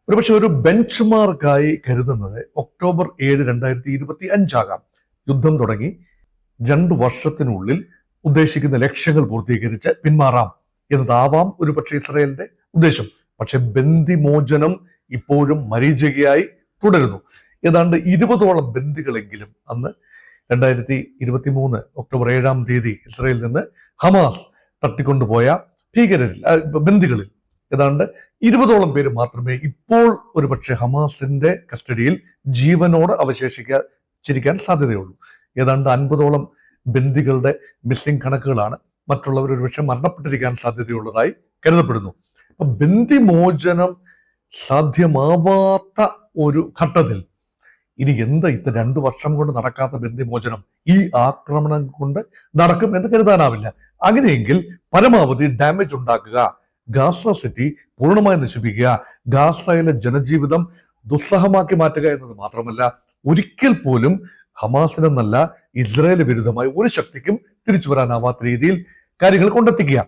ഒരുപക്ഷെ ഒരു ബെഞ്ച് മാർക്കായി കരുതുന്നത് ഒക്ടോബർ 7, 2025 യുദ്ധം തുടങ്ങി 2 വർഷത്തിനുള്ളിൽ ഉദ്ദേശിക്കുന്ന ലക്ഷ്യങ്ങൾ പൂർത്തീകരിച്ച് പിന്മാറാം എന്നതാവാം ഒരുപക്ഷെ ഇസ്രായേലിന്റെ ഉദ്ദേശം. പക്ഷെ ബന്ദിമോചനം ഇപ്പോഴും മരീചികയായി തുടരുന്നു. ഏതാണ്ട് 20ഓളം ബന്ദികളെങ്കിലും അന്ന് 2023 ഒക്ടോബർ 7 ഇസ്രായേലിൽ നിന്ന് ഹമാസ് തട്ടിക്കൊണ്ടുപോയ ബന്ദികളിൽ ഏതാണ്ട് 20ഓളം പേര് മാത്രമേ ഇപ്പോൾ ഒരുപക്ഷെ ഹമാസിന്റെ കസ്റ്റഡിയിൽ ജീവനോട് അവശേഷിച്ചിരിക്കാൻ സാധ്യതയുള്ളൂ. ഏതാണ്ട് 50ഓളം ബന്ദികളുടെ മിസ്സിംഗ് കണക്കുകളാണ്. മറ്റുള്ളവർ ഒരുപക്ഷെ മരണപ്പെട്ടിരിക്കാൻ സാധ്യതയുള്ളതായി കരുതപ്പെടുന്നു. അപ്പൊ ബന്ദിമോചനം സാധ്യമാവാത്ത ഒരു ഘട്ടത്തിൽ ഇനി എന്താ 2 വർഷം കൊണ്ട് നടക്കാത്ത ബന്ദിമോചനം ഈ ആക്രമണം കൊണ്ട് നടക്കും എന്ന് കരുതാനാവില്ല. അങ്ങനെയെങ്കിൽ പരമാവധി ഡാമേജ് ഉണ്ടാക്കുക, ഗാസ സിറ്റി പൂർണ്ണമായി നശിപ്പിക്കുക, ഗാസയിലെ ജനജീവിതം ദുസ്സഹമാക്കി മാറ്റുക എന്നത് മാത്രമല്ല, ഒരിക്കൽ പോലും ഹമാസിനെന്നല്ല ഇസ്രായേൽ വിരുദ്ധമായി ഒരു ശക്തിക്കും തിരിച്ചു വരാനാവാത്ത രീതിയിൽ കാര്യങ്ങൾ കൊണ്ടെത്തിക്കുക.